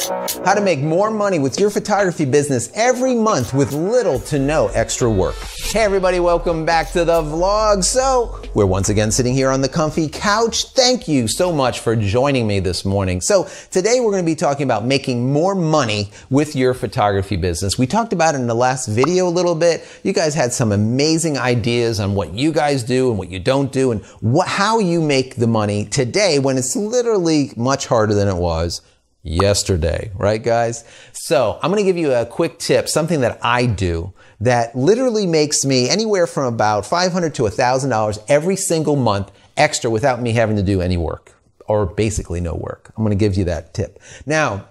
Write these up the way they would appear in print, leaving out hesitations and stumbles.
How to make more money with your photography business every month with little to no extra work. Hey everybody, welcome back to the vlog. So, we're once again sitting here on the comfy couch. Thank you so much for joining me this morning. So, today we're going to be talking about making more money with your photography business. We talked about it in the last video a little bit. You guys had some amazing ideas on what you guys do and what you don't do and how you make the money today when it's literally much harder than it was yesterday, right guys? So I'm going to give you a quick tip, something that I do that literally makes me anywhere from about $500 to $1,000 every single month extra without me having to do any work or basically no work. I'm going to give you that tip. Now,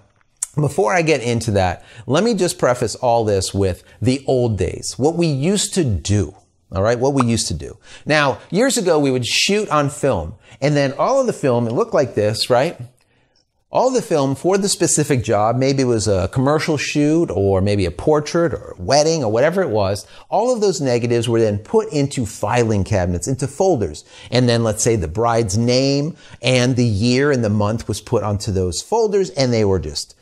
before I get into that, let me just preface all this with the old days, what we used to do. All right, what we used to do. Now, years ago, we would shoot on film, and then all of the film, it looked like this, right? All the film for the specific job, maybe it was a commercial shoot or maybe a portrait or a wedding or whatever it was, all of those negatives were then put into filing cabinets, into folders. And then let's say the bride's name and the year and the month was put onto those folders and they were just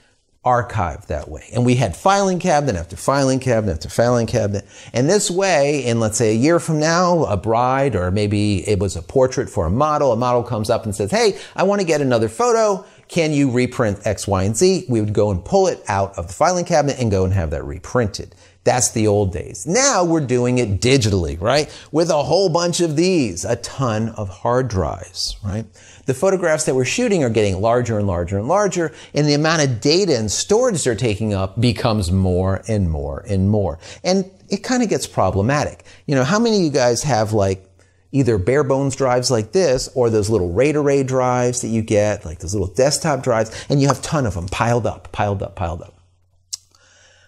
archived that way. And we had filing cabinet after filing cabinet after filing cabinet. And this way, in let's say a year from now, a bride or maybe it was a portrait for a model comes up and says, hey, I want to get another photo. Can you reprint X, Y, and Z? We would go and pull it out of the filing cabinet and go and have that reprinted. That's the old days. Now we're doing it digitally, right? With a whole bunch of these, a ton of hard drives, right? The photographs that we're shooting are getting larger and larger and larger, and the amount of data and storage they're taking up becomes more and more and more. And it kind of gets problematic. You know, how many of you guys have like either bare bones drives like this or those little RAID array drives that you get, like those little desktop drives, and you have a ton of them piled up.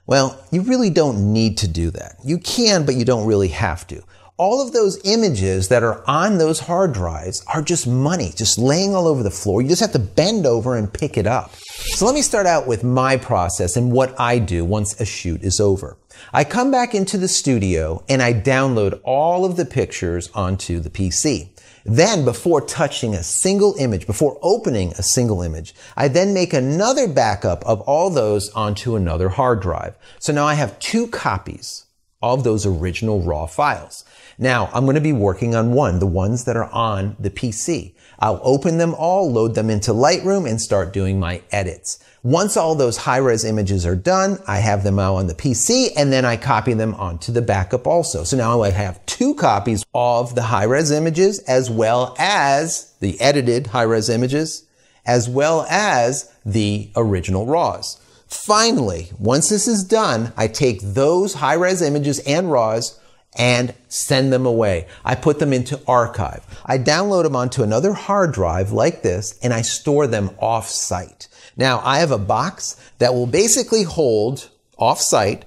Well, you really don't need to do that. You can, but you don't really have to. All of those images that are on those hard drives are just money, just laying all over the floor. You just have to bend over and pick it up. So let me start out with my process and what I do once a shoot is over. I come back into the studio and I download all of the pictures onto the PC. Then, before touching a single image, before opening a single image, I then make another backup of all those onto another hard drive. So now I have 2 copies of those original raw files. Now, I'm going to be working on the ones that are on the PC. I'll open them all, load them into Lightroom, and start doing my edits. Once all those high-res images are done, I have them out on the PC, and then I copy them onto the backup also. So now I have 2 copies of the high-res images, as well as the edited high-res images, as well as the original RAWs. Finally, once this is done, I take those high-res images and RAWs and send them away. I put them into archive. I download them onto another hard drive like this, and I store them off-site. Now, I have a box that will basically hold off-site,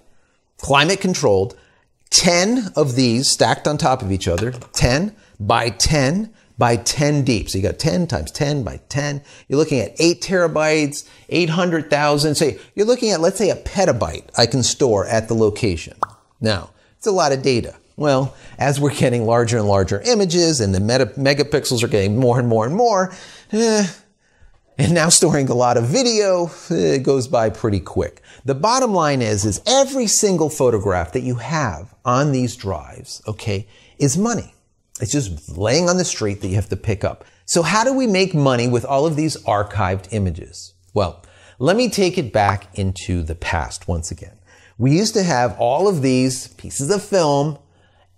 climate-controlled, 10 of these stacked on top of each other, 10 by 10 by 10 deep. So you got 10 times 10 by 10. You're looking at 8 terabytes, 800,000. So you're looking at, let's say, a petabyte I can store at the location. Now, it's a lot of data. Well, as we're getting larger and larger images and the megapixels are getting more and more and more, and now storing a lot of video, it goes by pretty quick. The bottom line is every single photograph that you have on these drives, okay, is money. It's just laying on the street that you have to pick up. So how do we make money with all of these archived images? Well, let me take it back into the past once again. We used to have all of these pieces of film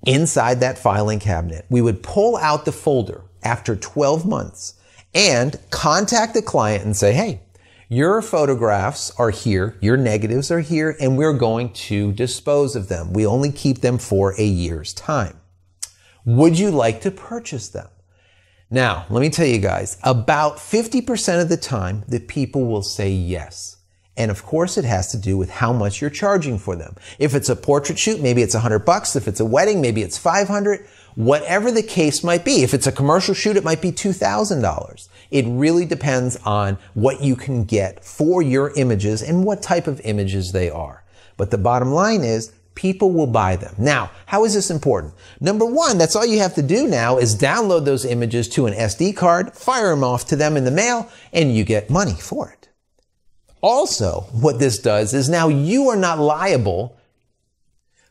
inside that filing cabinet. We would pull out the folder after 12 months and contact the client and say, hey, your photographs are here, your negatives are here, and we're going to dispose of them. We only keep them for a year's time. Would you like to purchase them? Now, let me tell you guys, about 50% of the time, the people will say yes. And of course, it has to do with how much you're charging for them. If it's a portrait shoot, maybe it's $100. If it's a wedding, maybe it's $500. Whatever the case might be. If it's a commercial shoot, it might be $2,000. It really depends on what you can get for your images and what type of images they are. But the bottom line is, people will buy them. Now, how is this important? Number one, that's all you have to do now is download those images to an SD card, fire them off to them in the mail, and you get money for it. Also, what this does is now you are not liable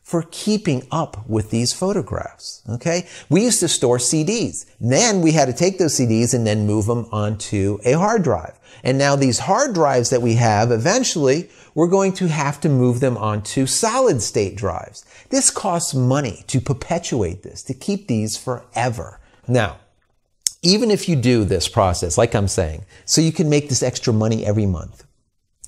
for keeping up with these photographs, okay? We used to store CDs. Then we had to take those CDs and then move them onto a hard drive. And now these hard drives that we have, eventually, we're going to have to move them onto solid state drives. This costs money to perpetuate this, to keep these forever. Now, even if you do this process, like I'm saying, so you can make this extra money every month,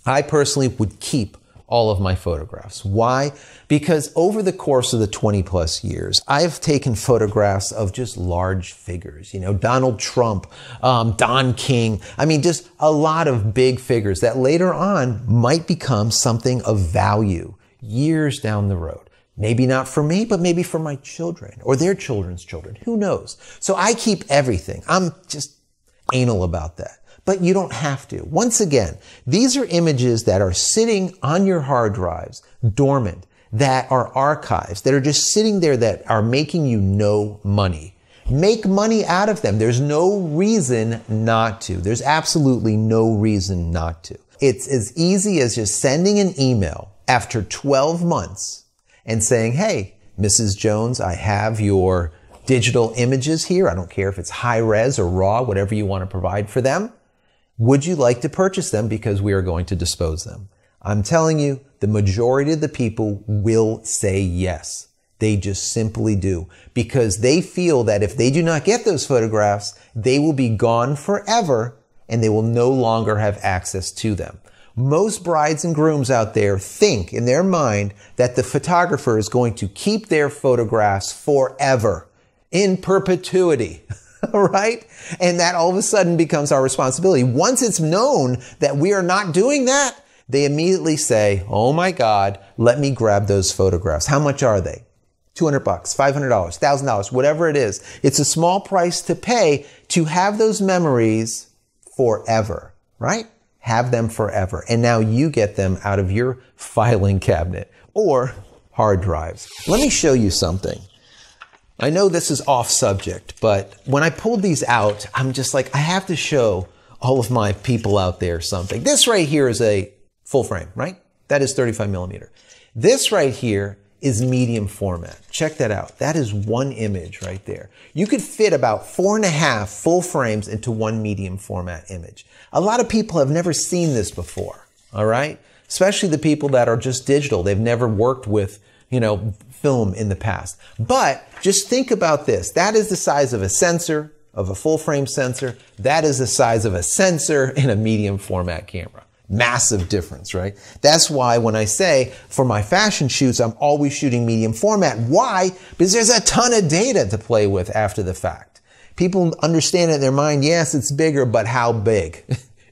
I personally would keep all of my photographs. Why? Because over the course of the 20 plus years, I've taken photographs of just large figures, Donald Trump, Don King. I mean, just a lot of big figures that later on might become something of value years down the road. Maybe not for me, but maybe for my children or their children's children. Who knows? So I keep everything. I'm just anal about that. But you don't have to. Once again, these are images that are sitting on your hard drives, dormant, that are archives, that are just sitting there that are making you no money. Make money out of them. There's no reason not to. There's absolutely no reason not to. It's as easy as just sending an email after 12 months and saying, hey, Mrs. Jones, I have your digital images here. I don't care if it's high res or raw, whatever you want to provide for them. Would you like to purchase them because we are going to dispose them? I'm telling you, the majority of the people will say yes. They just simply do, because they feel that if they do not get those photographs, they will be gone forever and they will no longer have access to them. Most brides and grooms out there think in their mind that the photographer is going to keep their photographs forever, in perpetuity. All right? And that all of a sudden becomes our responsibility. Once it's known that we are not doing that, they immediately say, oh my God, let me grab those photographs. How much are they? $200, $500, $1,000, whatever it is. It's a small price to pay to have those memories forever, right? Have them forever. And now you get them out of your filing cabinet or hard drives. Let me show you something. I know this is off subject, but when I pulled these out, I'm just like, I have to show all of my people out there something. This right here is a full frame, right? That is 35 millimeter. This right here is medium format. Check that out. That is one image right there. You could fit about 4.5 full frames into one medium format image. A lot of people have never seen this before, all right? Especially the people that are just digital. They've never worked with, film in the past. But just think about this. That is the size of a sensor, of a full frame sensor. That is the size of a sensor in a medium format camera. Massive difference, right? That's why when I say for my fashion shoots, I'm always shooting medium format. Why? Because there's a ton of data to play with after the fact. People understand in their mind, yes, it's bigger, but how big?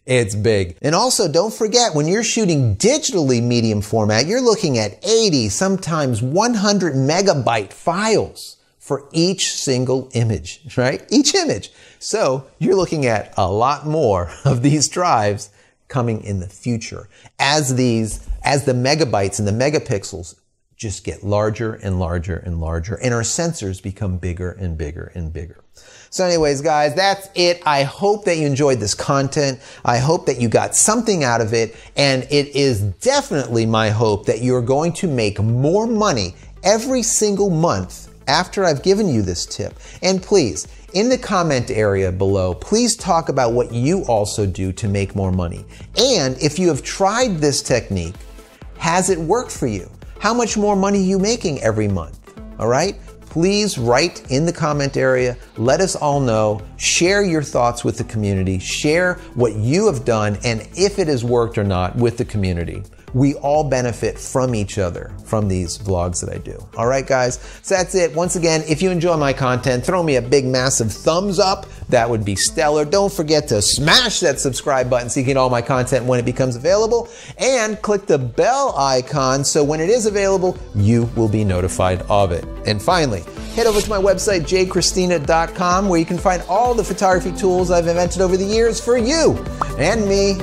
It's big. And also, don't forget, when you're shooting digitally medium format, you're looking at 80, sometimes 100 megabyte files for each single image, right? Each image. So you're looking at a lot more of these drives coming in the future as the megabytes and the megapixels just get larger and larger and larger, and our sensors become bigger and bigger and bigger. So anyways, guys, that's it. I hope that you enjoyed this content. I hope that you got something out of it. And it is definitely my hope that you're going to make more money every single month after I've given you this tip. And please, in the comment area below, please talk about what you also do to make more money. And if you have tried this technique, has it worked for you? How much more money are you making every month? All right? Please write in the comment area. Let us all know. Share your thoughts with the community. Share what you have done and if it has worked or not with the community. We all benefit from each other from these vlogs that I do. All right, guys. So that's it. Once again, if you enjoy my content, throw me a big, massive thumbs up. That would be stellar. Don't forget to smash that subscribe button so you get all my content when it becomes available. And click the bell icon so when it is available, you will be notified of it. And finally, head over to my website, JCristina.com, where you can find all the photography tools I've invented over the years for you and me.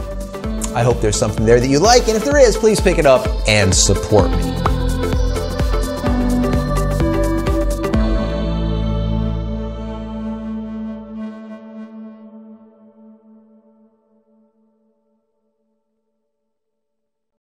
I hope there's something there that you like, and if there is, please pick it up and support me.